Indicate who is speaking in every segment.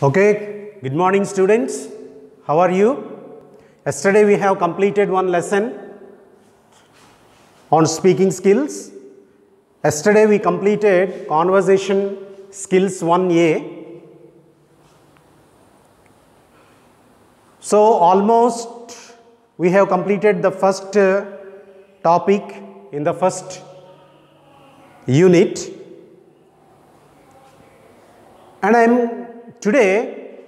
Speaker 1: Okay, good morning students. How are you? Yesterday we have completed one lesson on speaking skills. Yesterday we completed conversation skills 1A. So almost we have completed the first topic in the first unit. And I am today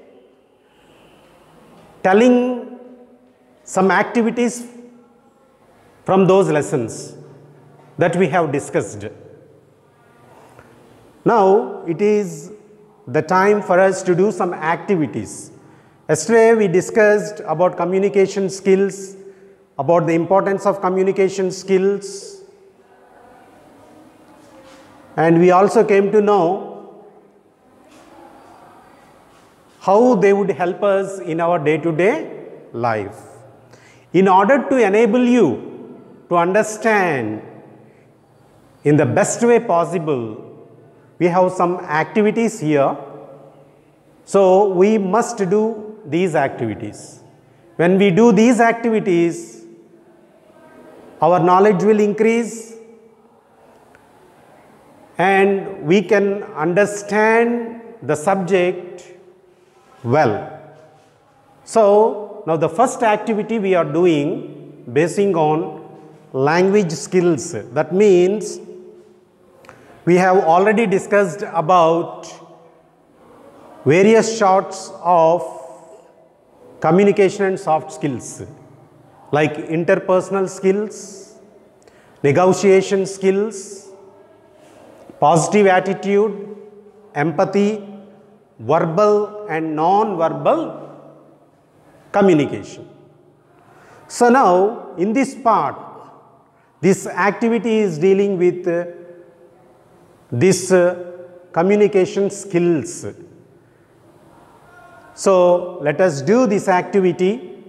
Speaker 1: telling some activities from those lessons that we have discussed. Now it is the time for us to do some activities. Yesterday we discussed about communication skills, about the importance of communication skills, and we also came to know how they would help us in our day-to-day life. In order to enable you to understand in the best way possible, we have some activities here. So we must do these activities. When we do these activities, our knowledge will increase and we can understand the subject well. So now the first activity we are doing basing on language skills. That means we have already discussed about various sorts of communication and soft skills like interpersonal skills, negotiation skills, positive attitude, empathy, verbal and non-verbal communication. So now in this part, this activity is dealing with this communication skills. So let us do this activity.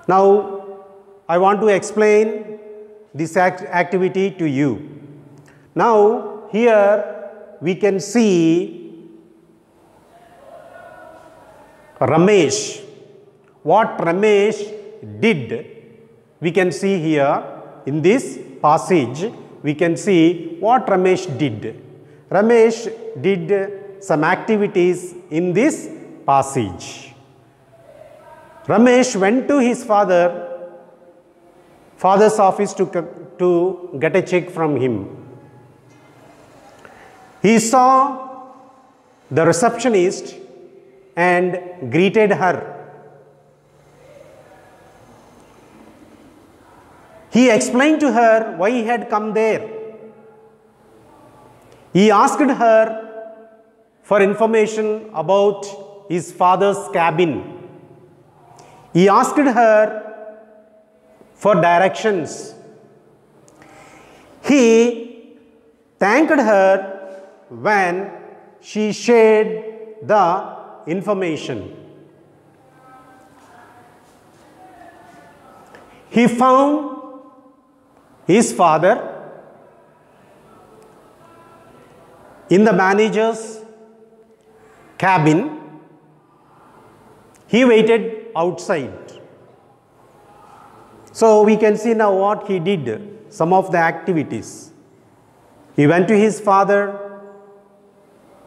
Speaker 1: Now I want to explain this activity to you. Now here we can see Ramesh. What Ramesh did, we can see here in this passage, we can see what Ramesh did. Ramesh did some activities in this passage. Ramesh went to his father's office to get a check from him. He saw the receptionist and greeted her. He explained to her why he had come there. He asked her for information about his father's cabin. He asked her for directions. He thanked her when she shared the information. He found his father in the manager's cabin. He waited outside. So we can see now what he did, some of the activities. He went to his father.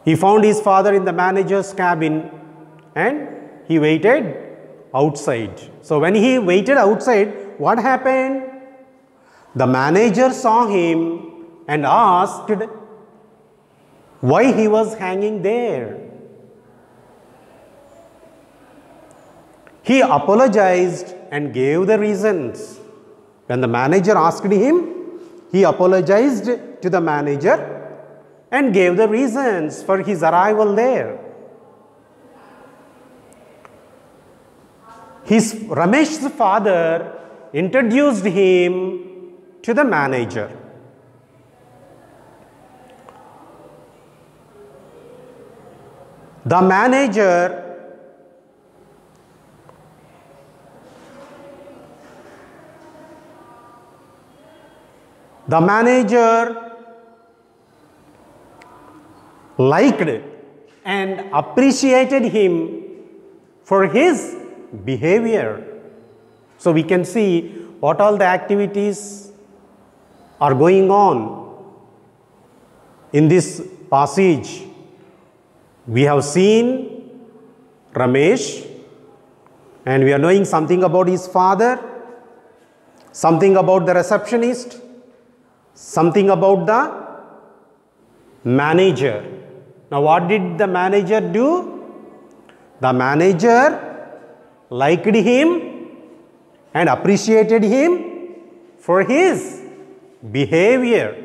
Speaker 1: He found his father in the manager's cabin and he waited outside. So when he waited outside, what happened? The manager saw him and asked why he was hanging there. He apologized and gave the reasons. When the manager asked him, he apologized to the manager and gave the reasons for his arrival there. Ramesh's father introduced him to the manager. The manager liked and appreciated him for his behavior. So we can see what all the activities are going on in this passage. We have seen Ramesh, and we are knowing something about his father, something about the receptionist, something about the manager. Now what did the manager do? The manager liked him and appreciated him for his behavior.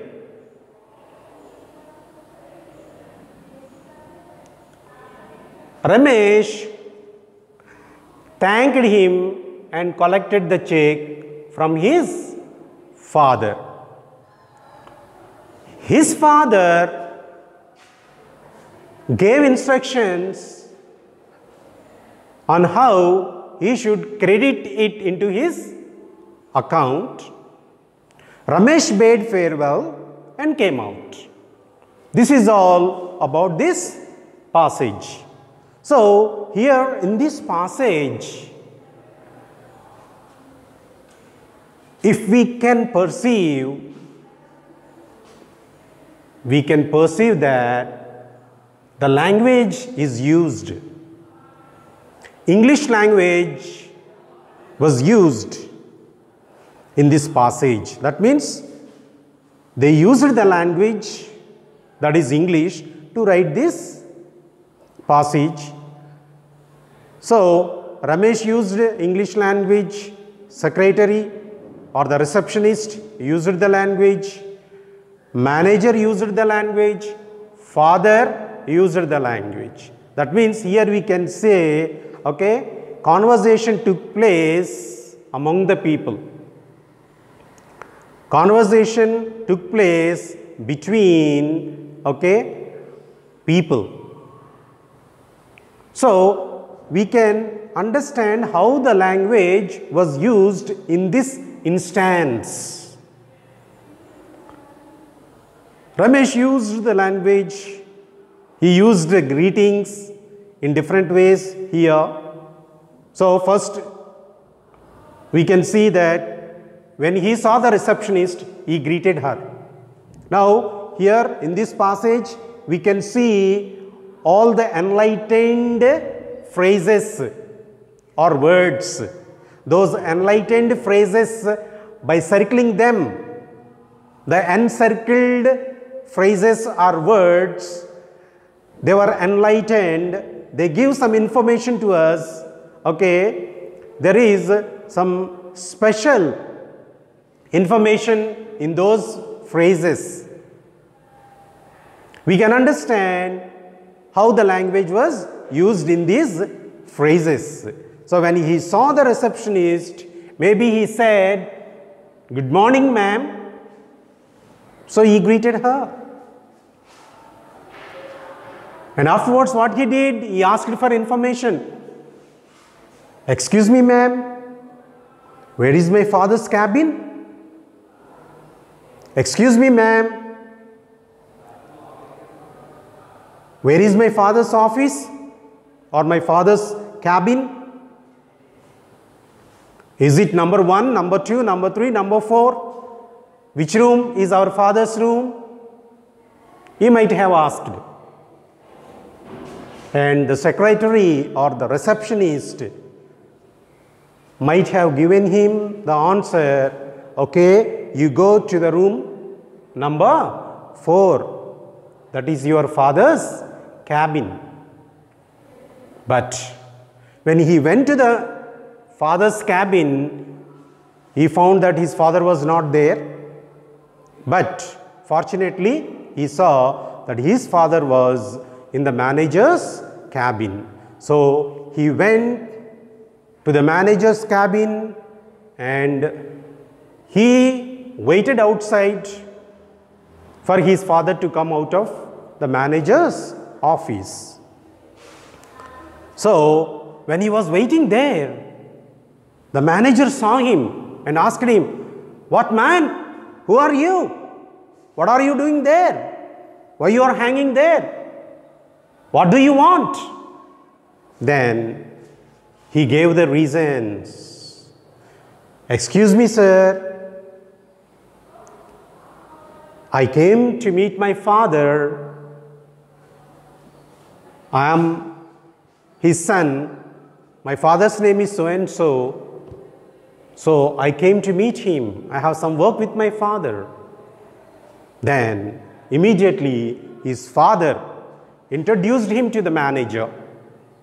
Speaker 1: Ramesh thanked him and collected the check from his father. His father gave instructions on how he should credit it into his account. Ramesh bade farewell and came out. This is all about this passage. So, here in this passage, if we can perceive that the language is used. English language was used in this passage. That means they used the language, that is English, to write this passage. So, Ramesh used English language, secretary or the receptionist used the language, manager used the language, father used the language. That means here we can say, okay, conversation took place among the people. Conversation took place between, okay, people. So, we can understand how the language was used in this instance. Ramesh used the language, he used the greetings in different ways here. So, first we can see that when he saw the receptionist, he greeted her. Now, here in this passage, we can see all the enlightened phrases or words. Those enlightened phrases, by circling them, the encircled phrases or words, they were enlightened. They give some information to us. Okay, there is some special information in those phrases. We can understand how the language was used in these phrases. So, when he saw the receptionist, maybe he said, "Good morning, ma'am." So, he greeted her. And afterwards, what he did, he asked for information. "Excuse me, ma'am, where is my father's cabin? Excuse me, ma'am, where is my father's office or my father's cabin? Is it number 1, number 2, number 3, number 4? Which room is our father's room?" He might have asked. And the secretary or the receptionist might have given him the answer, "Okay, you go to the room number 4. That is your father's cabin." But when he went to the father's cabin, he found that his father was not there. But fortunately, he saw that his father was in the manager's cabin. So, he went to the manager's cabin and he waited outside for his father to come out of the manager's office. So, when he was waiting there, the manager saw him and asked him, "What man? Who are you? What are you doing there? Why you are hanging there?" What do you want? Then he gave the reasons. Excuse me, sir. I came to meet my father. I am his son. My father's name is so and so. So I came to meet him. I have some work with my father. Then immediately his father introduced him to the manager.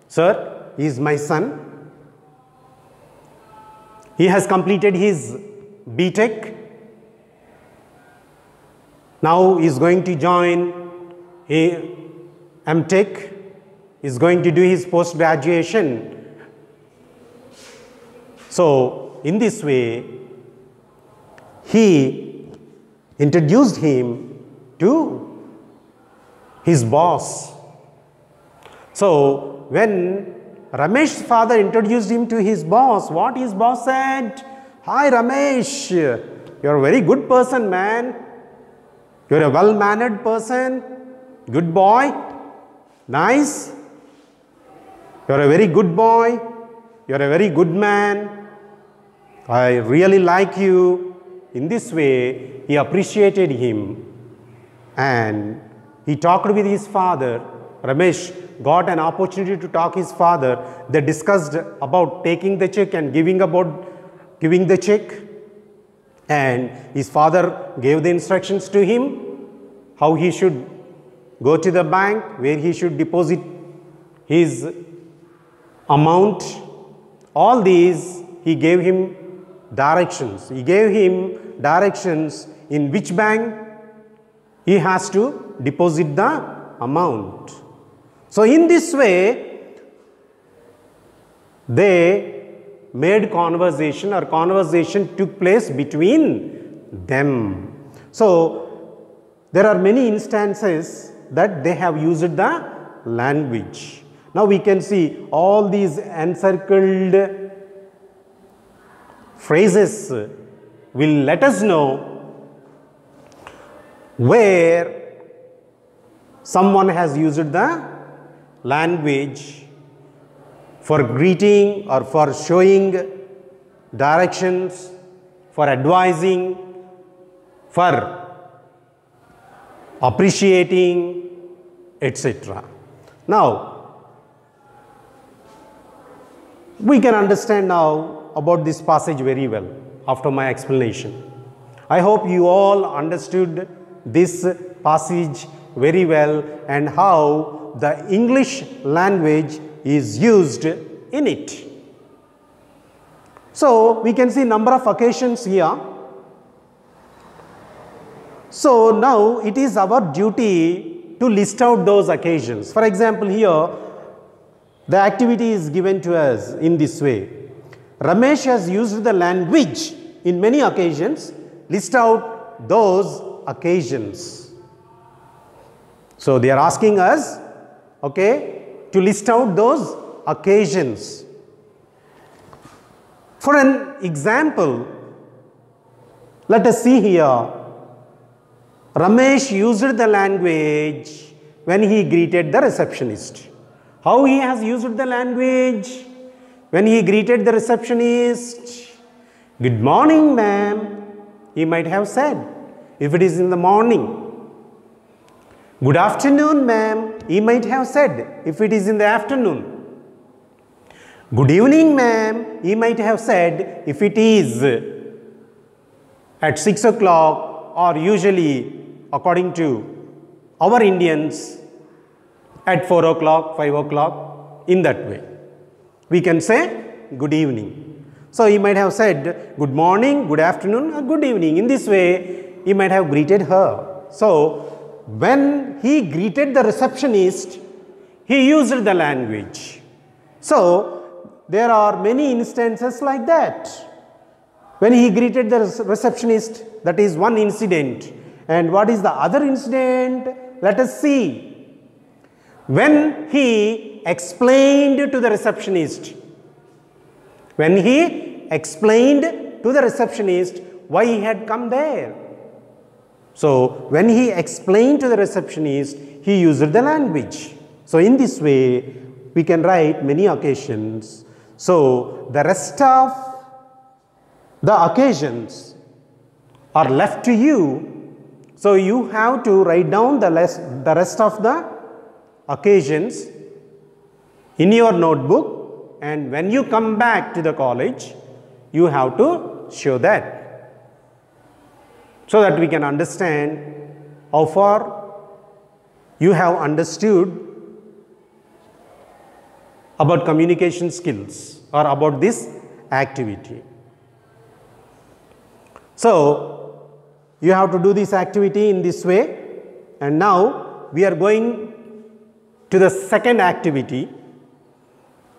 Speaker 1: Sir, he is my son. He has completed his B.Tech. Now he is going to join a M.Tech. He is going to do his post-graduation. So in this way, he introduced him to his boss. So when Ramesh's father introduced him to his boss, what his boss said? Hi Ramesh, you're a very good person, man. You're a well-mannered person, good boy, nice. You're a very good boy, you're a very good man. I really like you. In this way, he appreciated him and he talked with his father. Ramesh got an opportunity to talk his father. They discussed about taking the check and giving the check. And his father gave the instructions to him, how he should go to the bank, where he should deposit his amount. All these he gave him directions. He gave him directions in which bank he has to deposit the amount. So in this way, they made conversation, or conversation took place between them. So there are many instances that they have used the language. Now we can see all these encircled phrases will let us know where someone has used the language for greeting or for showing directions, for advising, for appreciating, etc. Now, we can understand now about this passage very well after my explanation. I hope you all understood this passage very well and how the English language is used in it. So we can see number of occasions here. So now it is our duty to list out those occasions. For example, here the activity is given to us in this way. Ramesh has used the language in many occasions. List out those occasions. So they are asking us, okay, to list out those occasions. For an example, let us see here. Ramesh used the language when he greeted the receptionist. How he has used the language? When he greeted the receptionist, good morning, ma'am, he might have said, if it is in the morning. Good afternoon, ma'am, he might have said, if it is in the afternoon. Good evening, ma'am, he might have said, if it is at 6 o'clock, or usually, according to our Indians, at 4 o'clock, 5 o'clock, in that way. We can say good evening. So he might have said good morning, good afternoon, or good evening. In this way, he might have greeted her. So when he greeted the receptionist, he used the language. So there are many instances like that. When he greeted the receptionist, that is one incident. And what is the other incident? Let us see. When he explained to the receptionist, why he had come there. So when he explained to the receptionist, he used the language. So in this way, we can write many occasions. So the rest of the occasions are left to you. So you have to write down the rest of the occasions in your notebook, and when you come back to the college, you have to show that, so that we can understand how far you have understood about communication skills or about this activity. So you have to do this activity in this way, and now we are going to the second activity.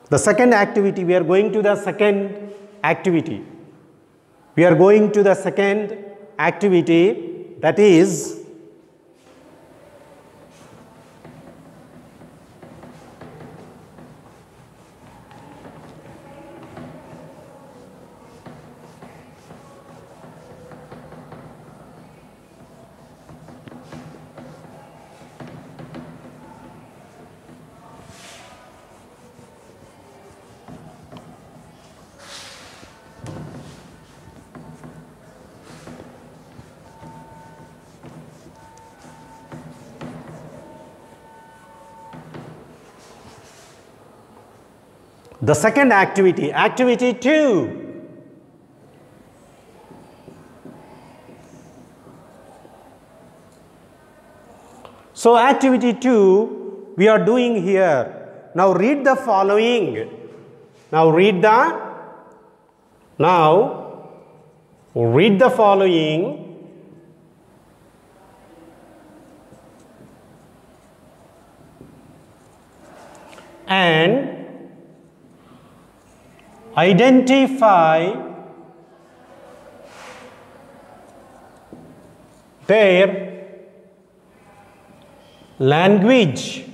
Speaker 1: The second activity, we are going to the second activity. We are going to the second activity, that is the second activity, activity 2. So activity 2 we are doing here. Now read the following. Now read the following. And identify their language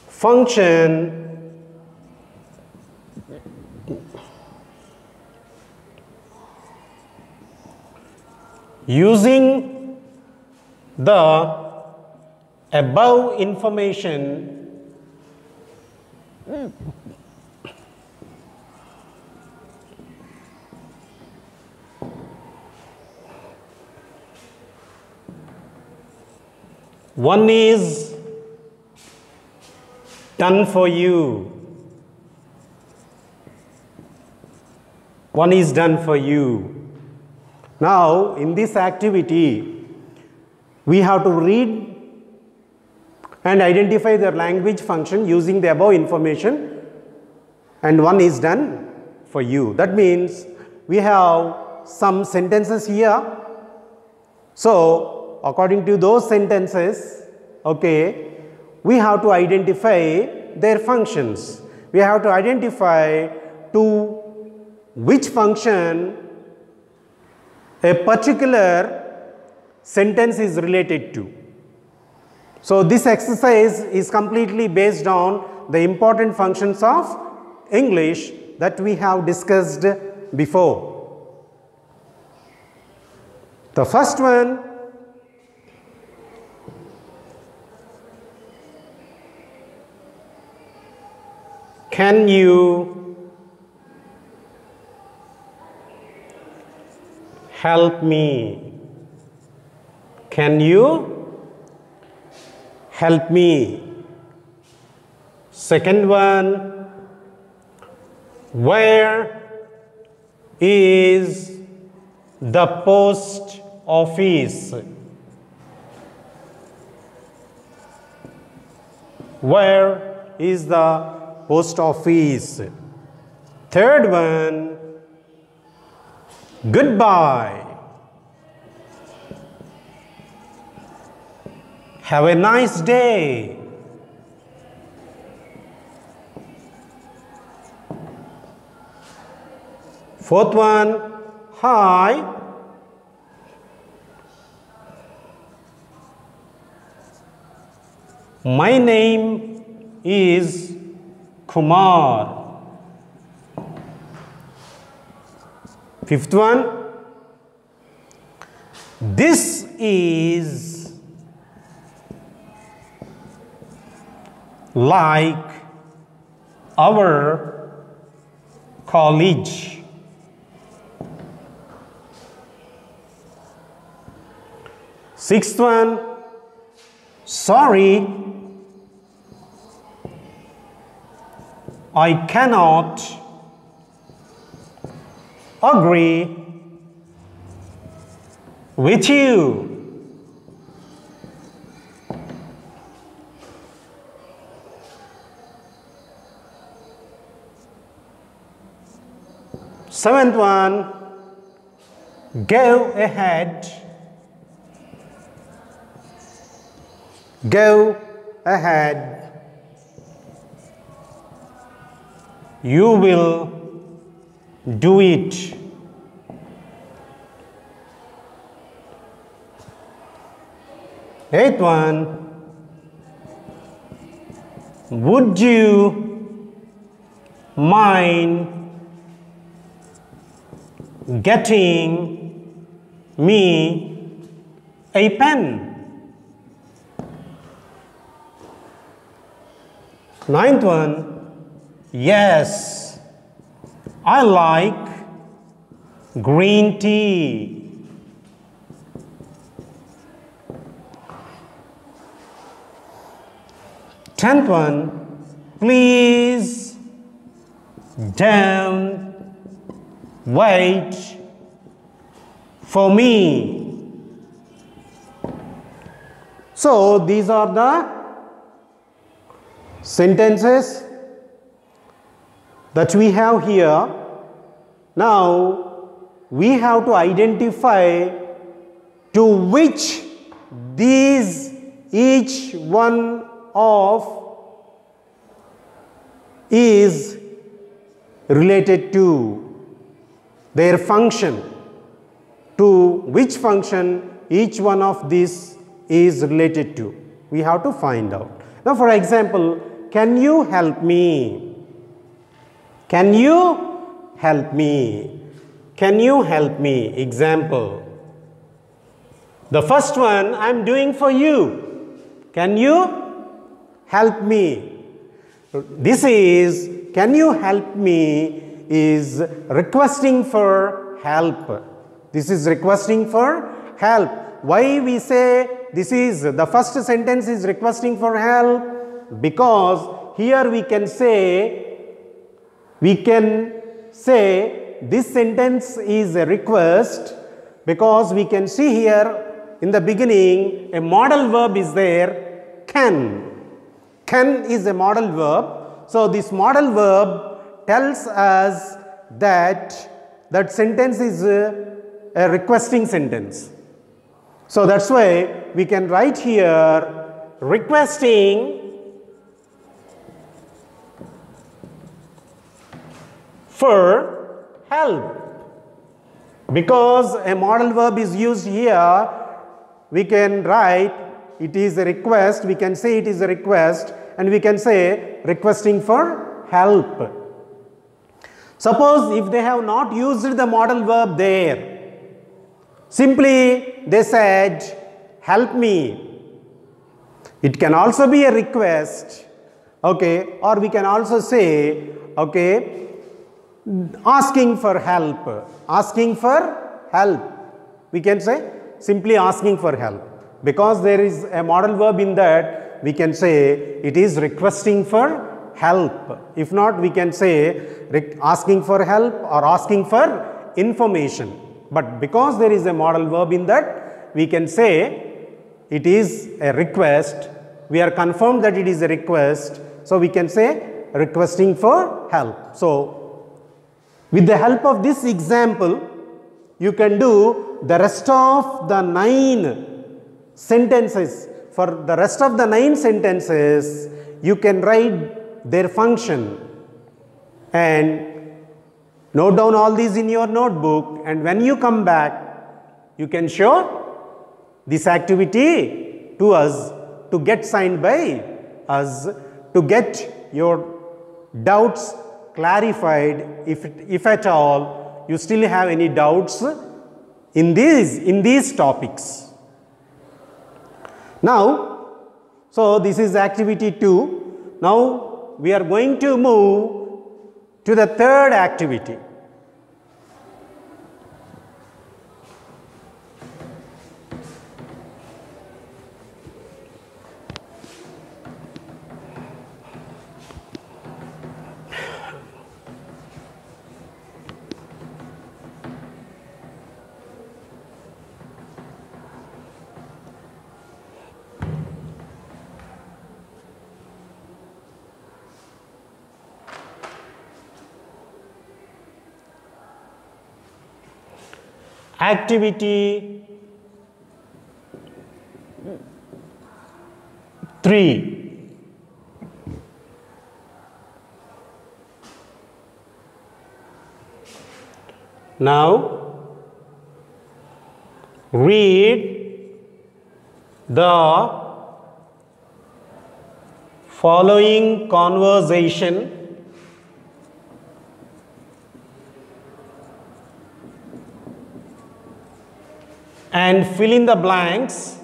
Speaker 1: function using the above information one is done for you. One is done for you. Now, in this activity, we have to read and identify the language function using the above information, and one is done for you. That means we have some sentences here. So, according to those sentences, okay, we have to identify their functions. We have to identify to which function a particular sentence is related to. So this exercise is completely based on the important functions of English that we have discussed before. The first one, can you help me? Can you help me? Second one, where is the post office? Where is the post office? Third one, goodbye. Have a nice day. Fourth one, hi. My name is Kumar. Fifth one, this is like our college. Sixth one, sorry, I cannot agree with you. Seventh one, go ahead. Go ahead. You will do it. Eighth one, would you mind getting me a pen? Ninth one, yes, I like green tea. Tenth one, please don't wait for me. So these are the sentences that we have here. Now we have to identify to which each one of is related to, their function, to which function each one of these is related to. We have to find out. Now for example, can you help me? Can you help me? Can you help me? Example. The first one I am doing for you. Can you help me? This is, can you help me, is requesting for help. This is requesting for help. Why we say this is, the first sentence is requesting for help? Because here we can say this sentence is a request, because we can see here in the beginning a modal verb is there, can. Can is a modal verb. So this modal verb tells us that that sentence is a requesting sentence. So that's why we can write here requesting for help. Because a modal verb is used here, we can write it is a request, we can say it is a request, and we can say requesting for help. Suppose if they have not used the modal verb there, simply they said help me. It can also be a request, okay, or we can also say, okay, asking for help. Asking for help. We can say simply asking for help. Because there is a modal verb in that, we can say it is requesting for help. If not, we can say asking for help or asking for information. But because there is a modal verb in that, we can say it is a request. We are confirmed that it is a request. So we can say requesting for help. So with the help of this example, you can do the rest of the 9 sentences. For the rest of the 9 sentences, you can write their function and note down all these in your notebook, and when you come back, you can show this activity to us to get signed by us, to get your doubts clarified if at all you still have any doubts in these topics. Now, so this is activity 2. Now we are going to move to the third activity. Activity 3. Now read the following conversation and fill in the blanks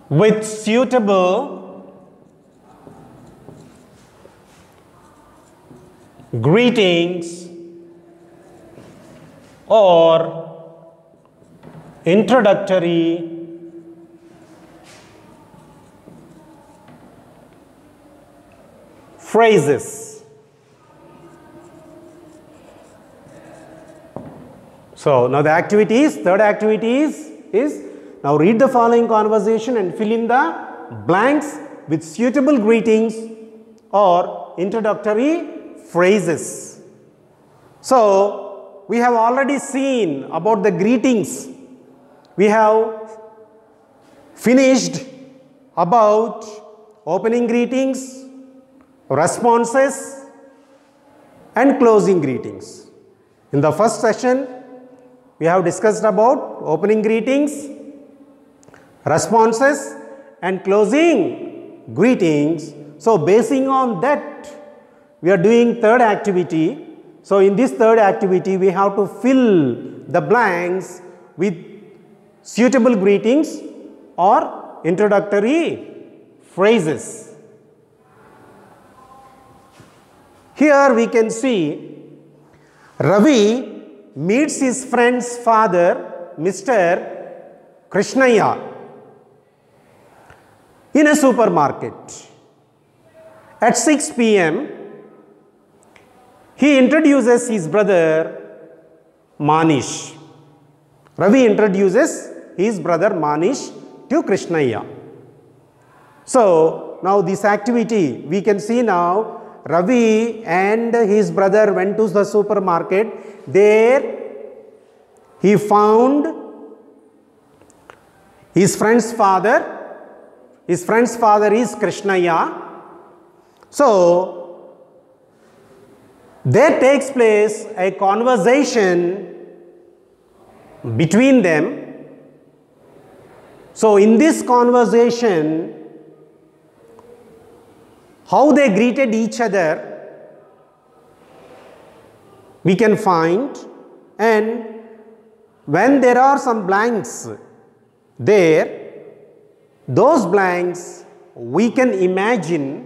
Speaker 1: with suitable greetings or introductory phrases. So now the third activity is now read the following conversation and fill in the blanks with suitable greetings or introductory phrases. So we have already seen about the greetings. We have finished about opening greetings, responses and closing greetings. In the first session, we have discussed about opening greetings, responses and closing greetings. So basing on that, we are doing third activity. So in this third activity, we have to fill the blanks with suitable greetings or introductory phrases. Here we can see Ravi meets his friend's father, Mr. Krishnaiah, in a supermarket. At 6 p.m., he introduces his brother Manish. Ravi introduces his brother Manish to Krishnaiah. So now this activity, we can see now Ravi and his brother went to the supermarket. There he found his friend's father. His friend's father is Krishnaiah. So there takes place a conversation between them. So in this conversation, how they greeted each other, we can find, and when there are some blanks there, those blanks we can imagine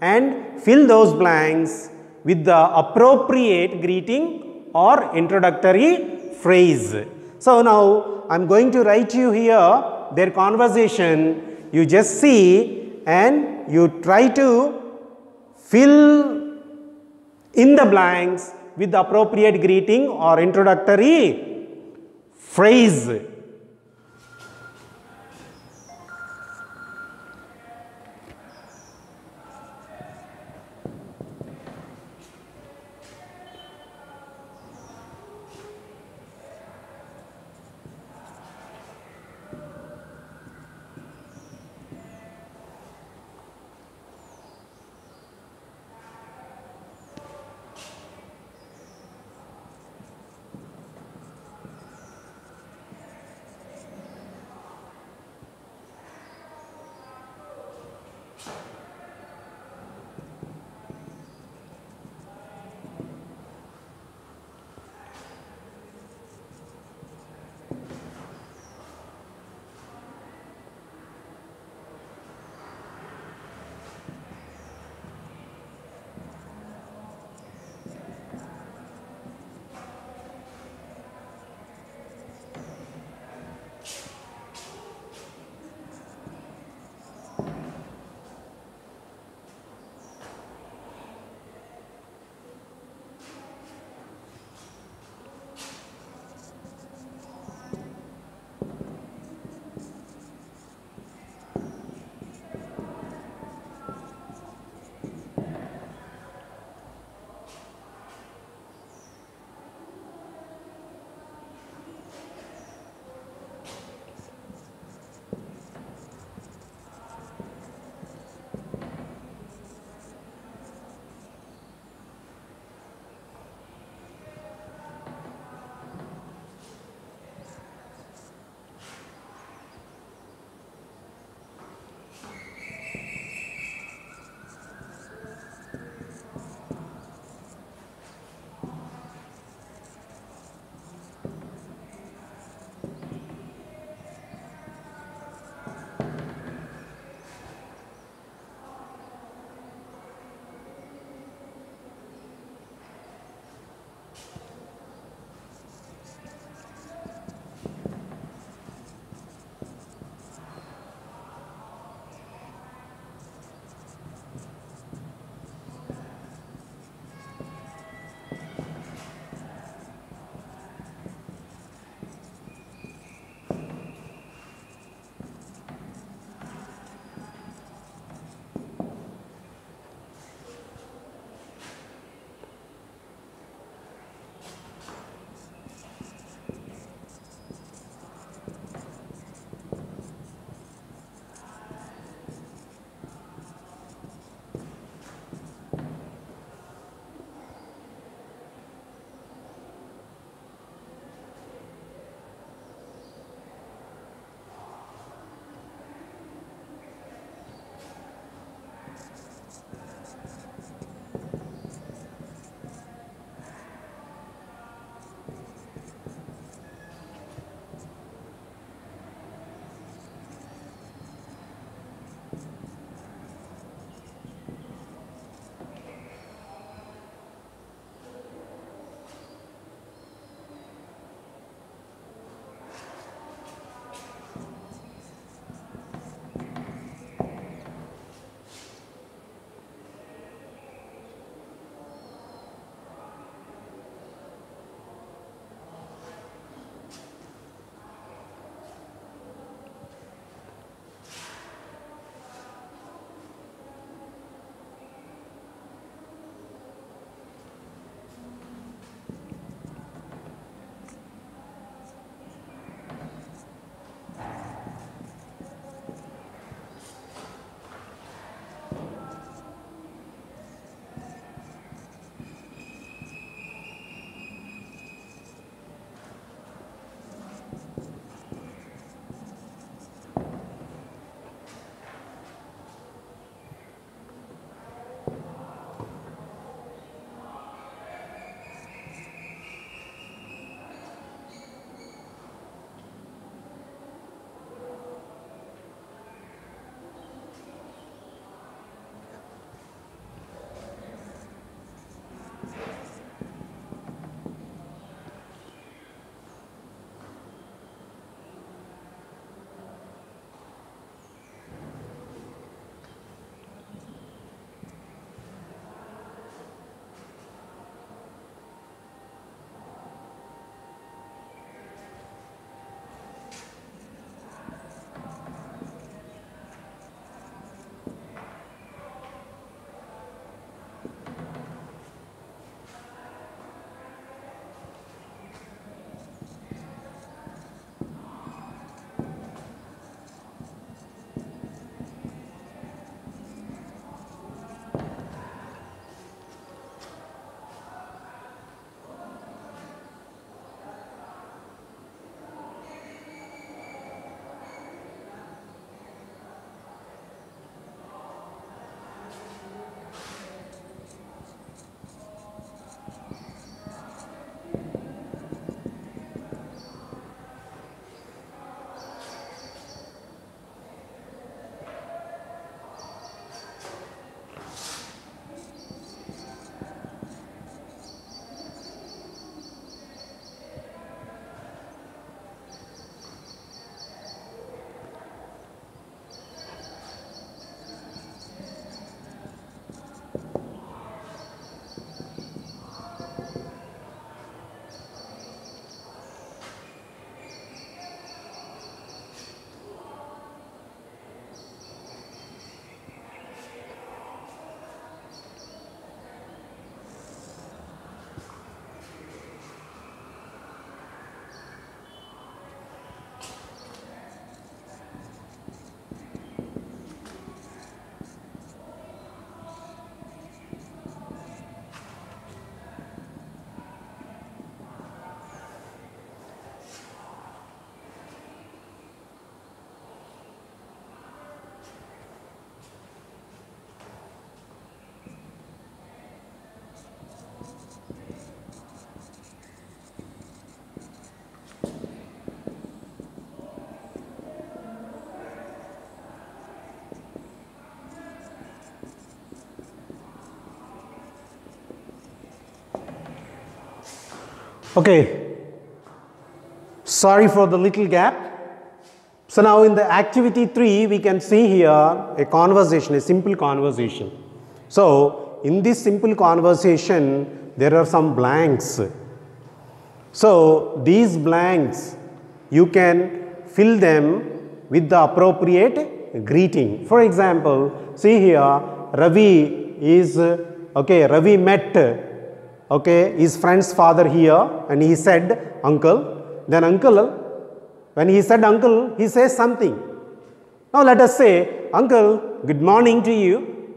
Speaker 1: and fill those blanks with the appropriate greeting or introductory phrase. So now I am going to write you here their conversation. You just see and you try to fill in the blanks with the appropriate greeting or introductory phrase. Okay, sorry for the little gap. So now in the activity 3, we can see here a conversation, a simple conversation. So in this simple conversation, there are some blanks. So these blanks, you can fill them with the appropriate greeting. For example, see here, Ravi is, Ravi met, his friend's father here, and he said, uncle. Then uncle, when he said uncle, he says something. Now let us say, uncle, good morning to you.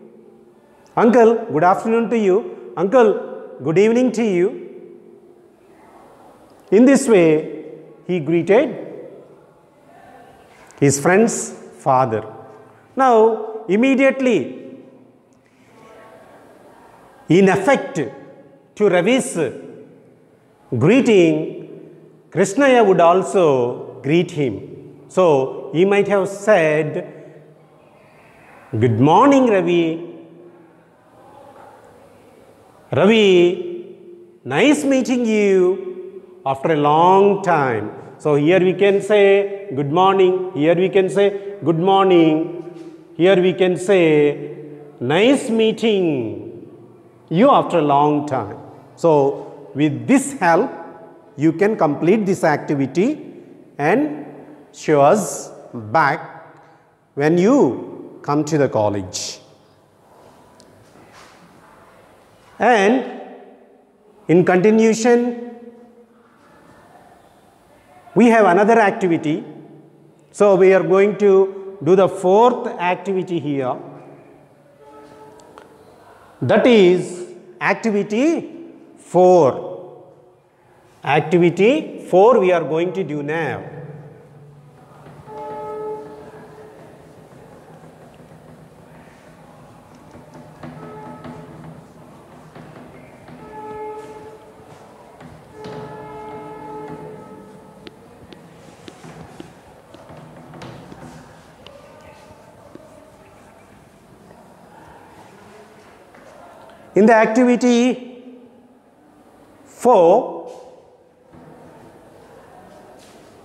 Speaker 1: Uncle, good afternoon to you. Uncle, good evening to you. In this way, he greeted his friend's father. Now, immediately, in effect, to Ravi's greeting, Krishnaya would also greet him. So, he might have said, good morning, Ravi. Ravi, nice meeting you after a long time. So, here we can say good morning. Here we can say good morning. Here we can say nice meeting you after a long time. So, with this help, you can complete this activity and show us back when you come to the college. And in continuation, we have another activity. So, we are going to do the fourth activity here. That is activity 4. Activity 4 we are going to do now. In the activity, 4,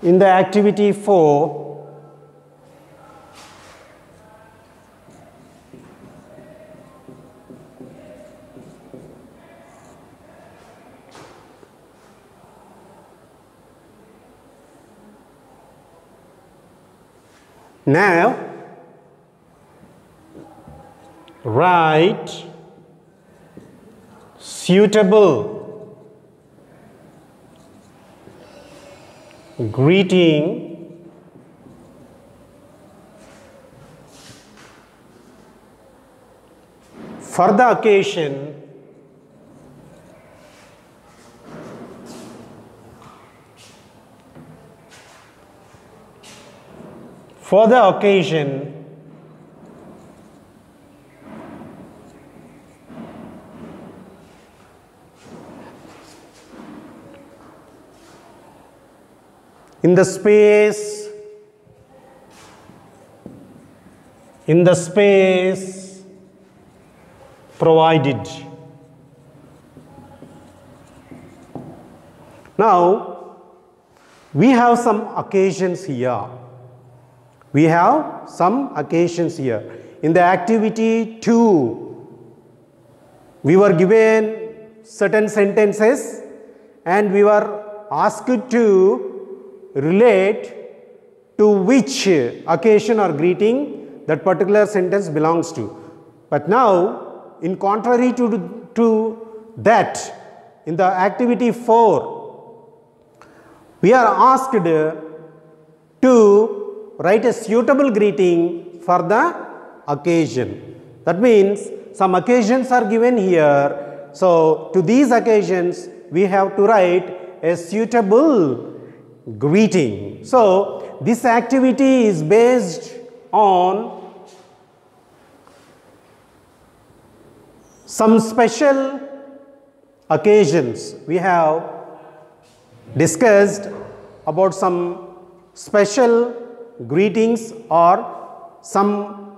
Speaker 1: in the activity 4, now write suitable greeting for the occasion in the space provided. Now we have some occasions here. In the activity 2, we were given certain sentences and we were asked to relate to which occasion or greeting that particular sentence belongs to. But now, in contrary to that, in the activity 4, we are asked to write a suitable greeting for the occasion. That means some occasions are given here. So, to these occasions, we have to write a suitable greeting. So, this activity is based on some special occasions. We have discussed about some special greetings or some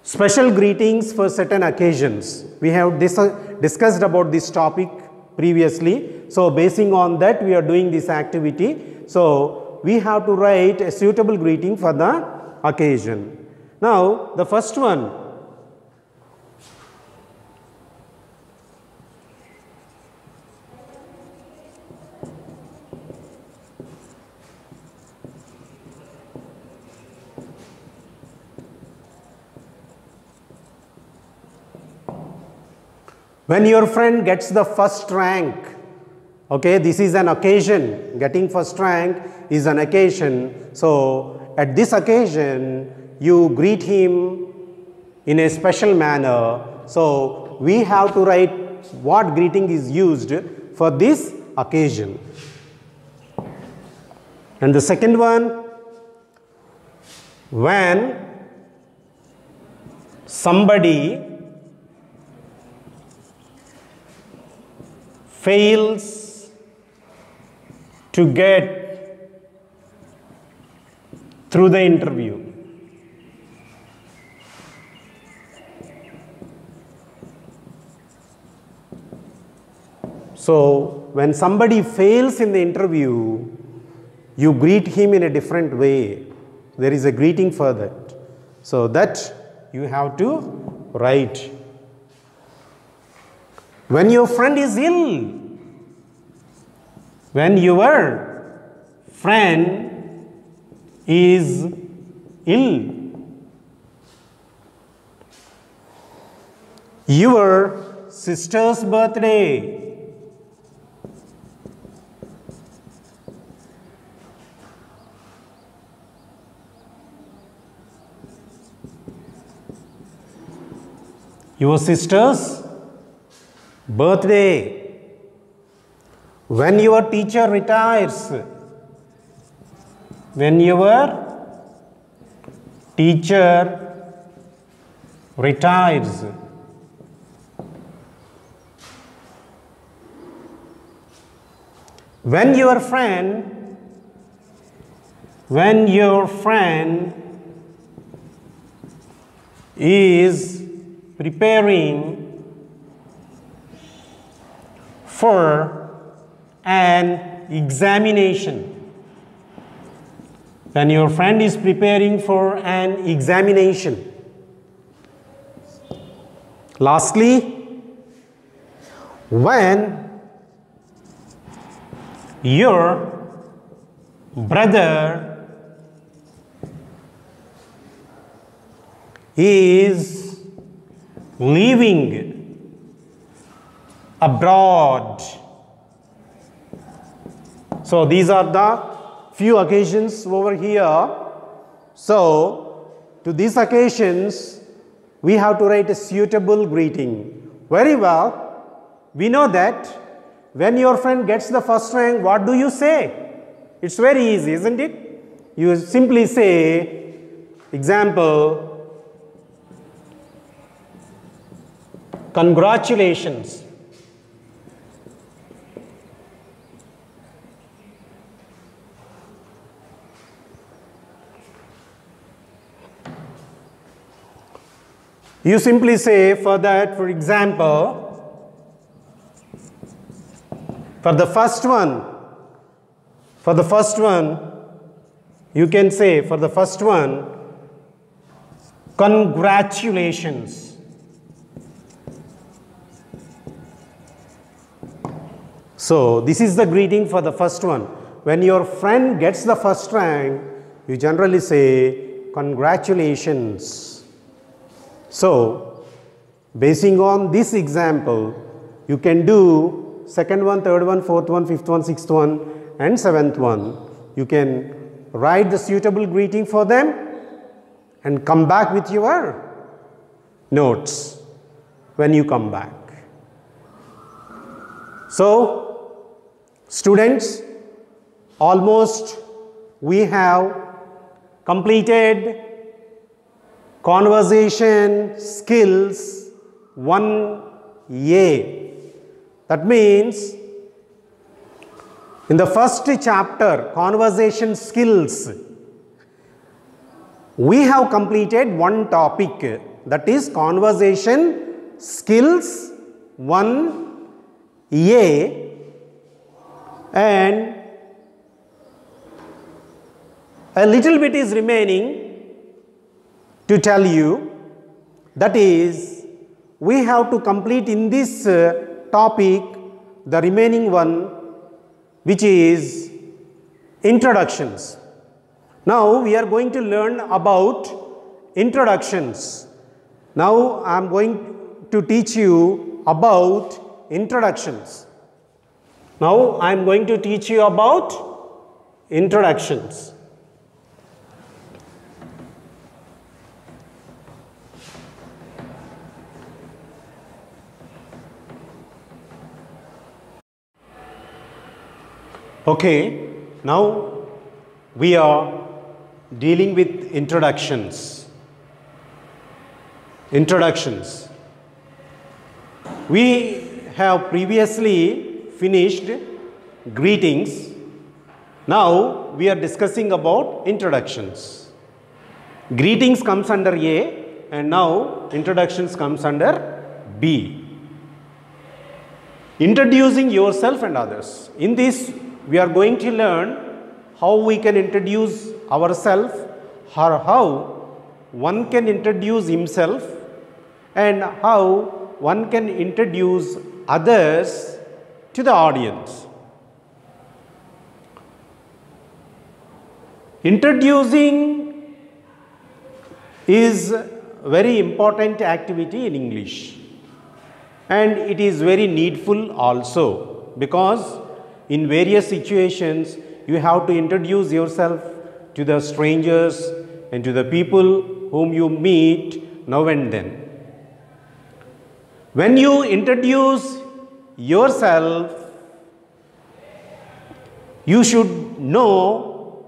Speaker 1: special greetings for certain occasions. We have discussed about this topic previously. So, basing on that, we are doing this activity. So, we have to write a suitable greeting for the occasion. Now, the first one, when your friend gets the first rank, okay, this is an occasion. Getting first rank is an occasion. So, at this occasion, you greet him in a special manner. So, we have to write what greeting is used for this occasion. And the second one, when somebody fails to get through the interview. So, when somebody fails in the interview, you greet him in a different way. There is a greeting for that. So, that you have to write. When your friend is ill, when your friend is ill, your sister's birthday, your sister's birthday, when your teacher retires, when your teacher retires, when your friend is preparing for an examination. When your friend is preparing for an examination. Lastly, when your brother is living abroad. So these are the few occasions over here. So to these occasions we have to write a suitable greeting. Very well, we know that when your friend gets the first rank, what do you say? It's very easy, isn't it? You simply say, example, congratulations. You simply say for that, for example, for the first one, you can say for the first one, congratulations. So this is the greeting for the first one. When your friend gets the first rank, you generally say congratulations. So basing on this example, you can do second one, third one, fourth one, fifth one, sixth one and seventh one. You can write the suitable greeting for them and come back with your notes when you come back. So students, almost we have completed conversation skills 1A. That means in the first chapter, conversation skills, we have completed one topic, that is conversation skills 1A, and a little bit is remaining to tell you, that is we have to complete in this topic the remaining one, which is introductions. Now we are going to learn about introductions. Now I am going to teach you about introductions. Now I am going to teach you about introductions. Okay, now we are dealing with introductions. Introductions. We have previously finished greetings. Now we are discussing about introductions. Greetings comes under A and now introductions comes under B. Introducing yourself and others. In this we are going to learn how we can introduce ourselves, or how one can introduce himself, and how one can introduce others to the audience. Introducing is a very important activity in English, and it is very needful also, because in various situations you have to introduce yourself to the strangers and to the people whom you meet now and then. When you introduce yourself, you should know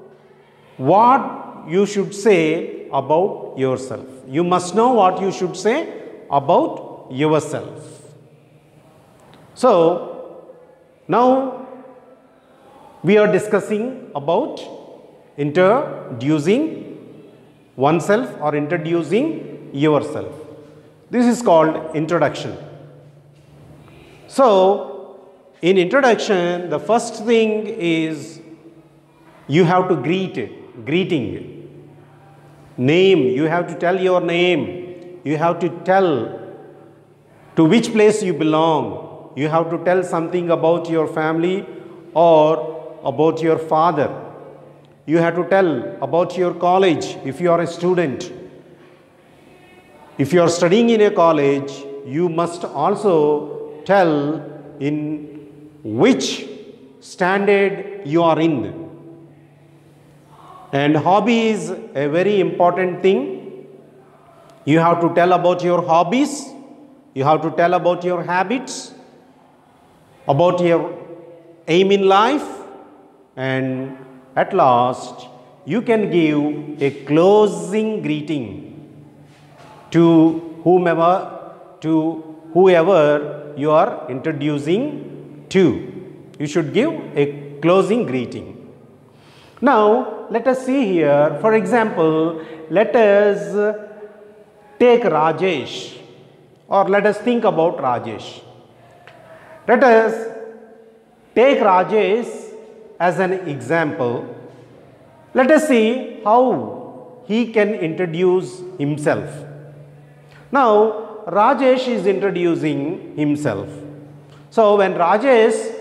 Speaker 1: what you should say about yourself. You must know what you should say about yourself. So now we are discussing about introducing oneself or introducing yourself. This is called introduction. So in introduction, the first thing is you have to greeting. Name, you have to tell your name. You have to tell to which place you belong. You have to tell something about your family or about your father. You have to tell about your college if you are a student. If you are studying in a college, you must also tell in which standard you are in. And hobby is a very important thing. You have to tell about your hobbies. You have to tell about your habits, about your aim in life, and at last you can give a closing greeting to whoever you are introducing to. You should give a closing greeting. Now, let us see here, for example, let us take Rajesh, or let us think about Rajesh. Let us take Rajesh as an example. Let us see how he can introduce himself. Now, Rajesh is introducing himself. So, when Rajesh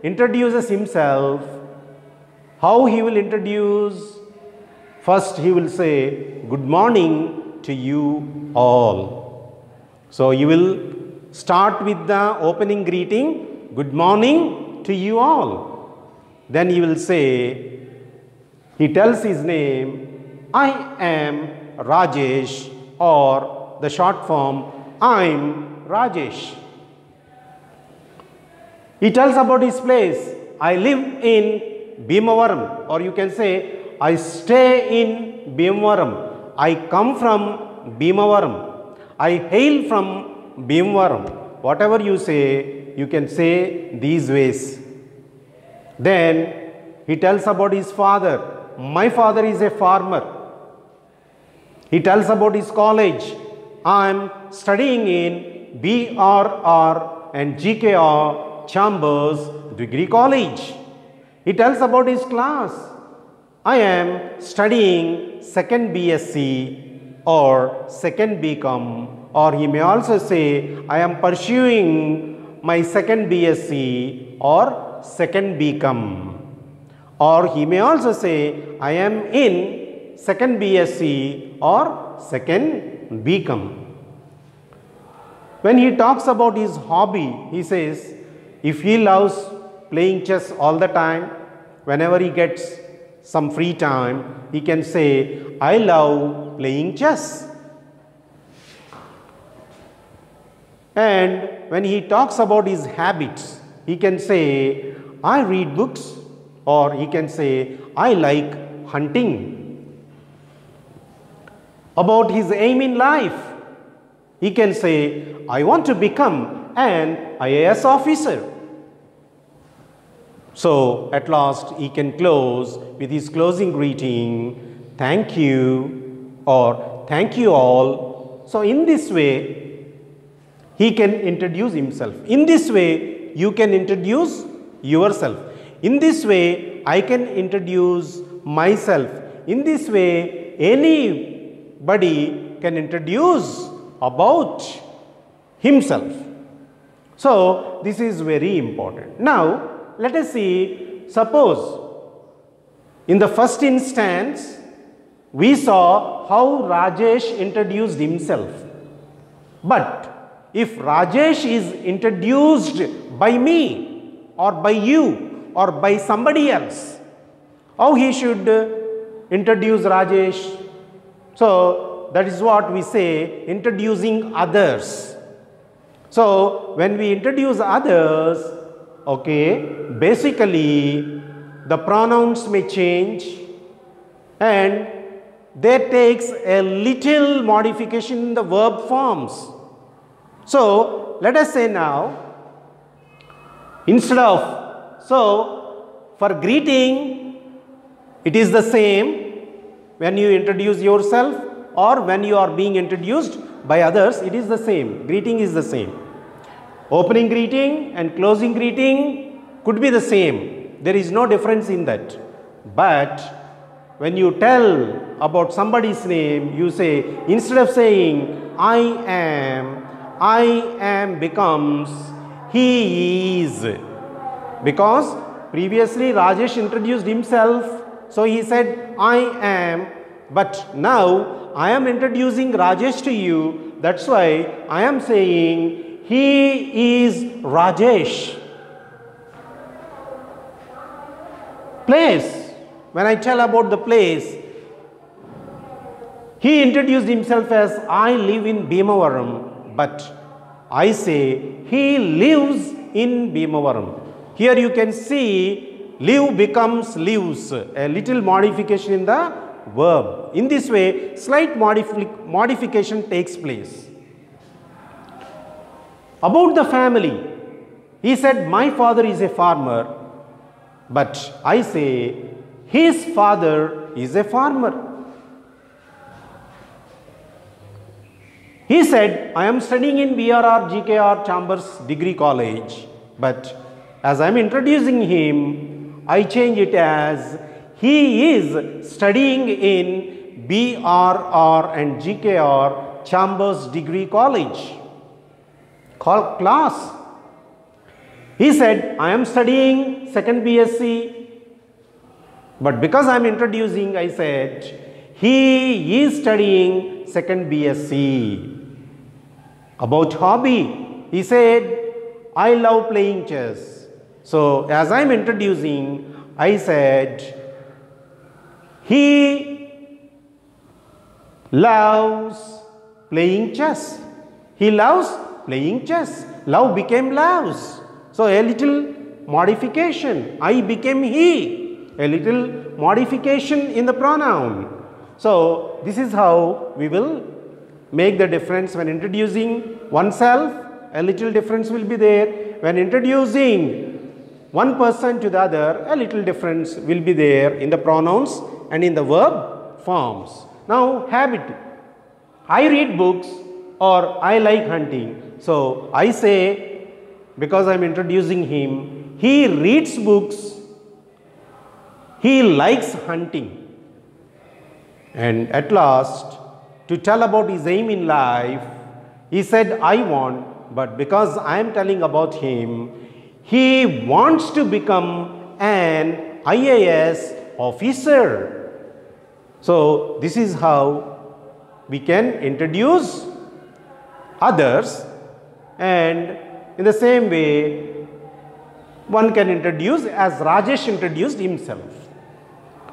Speaker 1: introduces himself, how he will introduce? First, he will say, "Good morning to you all." So, you will start with the opening greeting, "Good morning to you all." Then he will say, he tells his name, "I am Rajesh," or the short form, "I'm Rajesh." He tells about his place, "I live in Bhimavaram," or you can say, "I stay in Bhimavaram. I come from Bhimavaram. I hail from Bhimavaram." Whatever you say, you can say these ways. Then he tells about his father. "My father is a farmer." He tells about his college. "I am studying in BRR and GKR Chambers Degree College." He tells about his class. "I am studying second BSc or second BCom," or he may also say, "I am pursuing my second BSc or second BCom." Or he may also say, "I am in second BSc or second BCom." When he talks about his hobby, he says, if he loves playing chess all the time, whenever he gets some free time, he can say, "I love playing chess." And when he talks about his habits, he can say, "I read books," or he can say, "I like hunting." About his aim in life, he can say, "I want to become an IAS officer." So, at last, he can close with his closing greeting, "Thank you," or "Thank you all." So, in this way, he can introduce himself. In this way, you can introduce yourself. In this way, I can introduce myself. In this way, anybody can introduce about himself. So, this is very important. Now, let us see, suppose in the first instance, we saw how Rajesh introduced himself. But if Rajesh is introduced by me or by you or by somebody else, how he should introduce Rajesh? So, that is what we say, introducing others. So, when we introduce others, okay, basically the pronouns may change and there takes a little modification in the verb forms. So, let us say now, instead of, so for greeting, it is the same when you introduce yourself or when you are being introduced by others, it is the same. Greeting is the same. Opening greeting and closing greeting could be the same. There is no difference in that. But when you tell about somebody's name, you say, instead of saying I am becomes he is. Because previously Rajesh introduced himself, so he said I am, but now I am introducing Rajesh to you, that's why I am saying he is Rajesh. Place, when I tell about the place, he introduced himself as I live in Bhimavaram, but I say he lives in Bhimavaram. Here you can see live becomes lives, a little modification in the verb. In this way, slight modification takes place. About the family, he said, my father is a farmer, but I say his father is a farmer. He said, I am studying in BRR GKR Chambers Degree College, but as I am introducing him, I change it as he is studying in BRR and GKR Chambers Degree College class. He said, I am studying second BSc, but because I am introducing, I said, he is studying second BSc. About hobby, he said, I love playing chess. So, as I am introducing, I said, he loves playing chess. He loves playing chess. Love became loves. So, a little modification. I became he. A little modification in the pronoun. So, this is how we will make the difference when introducing oneself. A little difference will be there. When introducing one person to the other, a little difference will be there in the pronouns and in the verb forms. Now, habit. I read books or I like hunting. So, I say, because I am introducing him, he reads books, he likes hunting. And at last, to tell about his aim in life, he said, I want, but because I am telling about him, he wants to become an IAS officer. So, this is how we can introduce others, and in the same way, one can introduce as Rajesh introduced himself.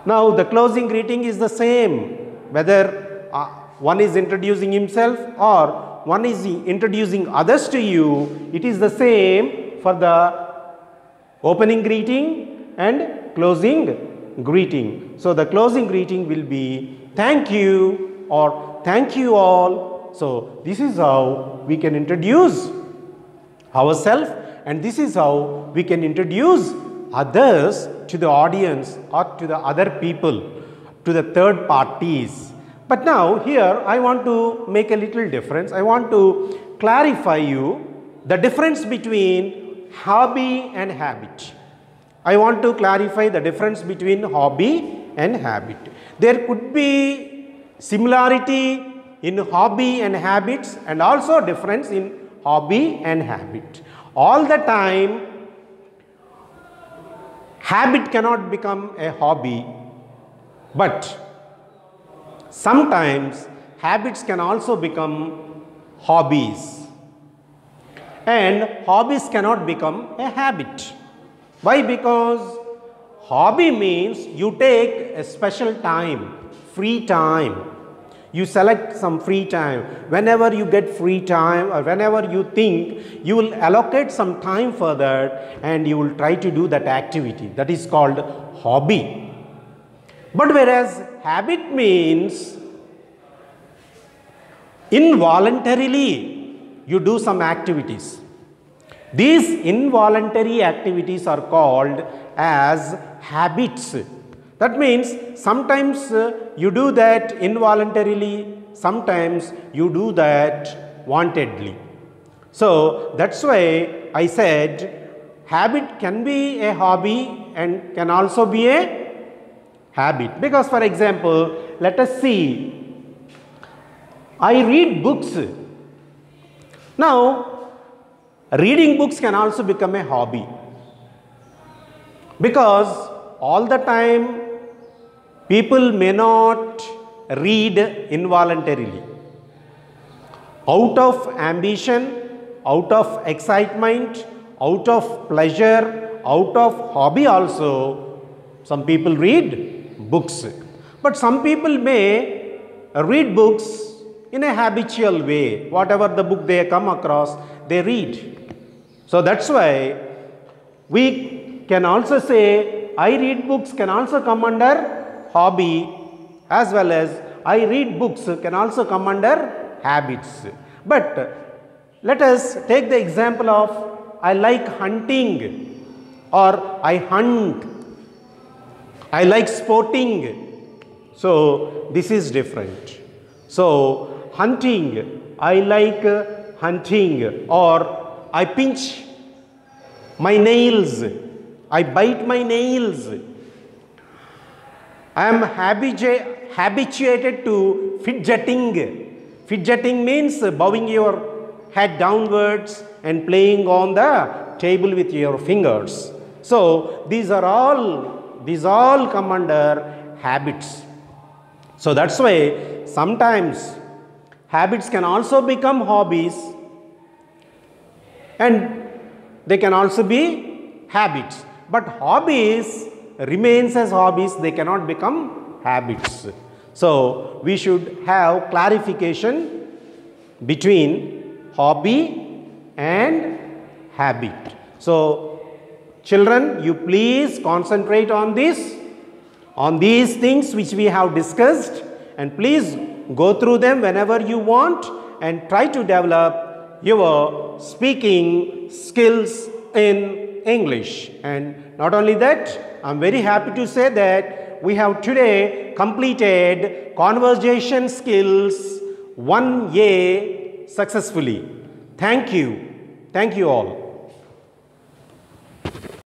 Speaker 1: Now, the closing greeting is the same, whether one is introducing himself or one is introducing others to you, it is the same for the opening greeting and closing greeting. So, the closing greeting will be thank you or thank you all. So, this is how we can introduce ourselves, and this is how we can introduce others to the audience or to the other people, to the third parties. But now here I want to make a little difference. I want to clarify you the difference between hobby and habit. I want to clarify the difference between hobby and habit. There could be similarity in hobby and habits and also difference in hobby and habit. All the time, habit cannot become a hobby, but sometimes habits can also become hobbies, and hobbies cannot become a habit. Why? Because hobby means you take a special time, free time. You select some free time. Whenever you get free time or whenever you think, you will allocate some time for that and you will try to do that activity. That is called hobby. But whereas habit means involuntarily you do some activities. These involuntary activities are called as habits. That means sometimes you do that involuntarily, sometimes you do that wantedly. So, that is why I said habit can be a hobby and can also be a habit. Because for example, let us see, I read books. Now, reading books can also become a hobby, because all the time people may not read involuntarily. Out of ambition, out of excitement, out of pleasure, out of hobby also, some people read books. But some people may read books in a habitual way. Whatever the book they come across, they read. So that's why we can also say, I read books can also come under hobby, as well as I read books can also come under habits. But let us take the example of I like hunting, or I hunt, I like sporting. So this is different. So hunting, I like hunting, or I pinch my nails, I bite my nails. I am habituated to fidgeting. Fidgeting means bowing your head downwards and playing on the table with your fingers. So these all come under habits. So that's why sometimes habits can also become hobbies, and they can also be habits. But hobbies remains as hobbies, they cannot become habits. So we should have clarification between hobby and habit. So children, you please concentrate on this, on these things which we have discussed, and please go through them whenever you want and try to develop your speaking skills in English. And not only that, I am very happy to say that we have today completed conversation skills 1A successfully. Thank you. Thank you all.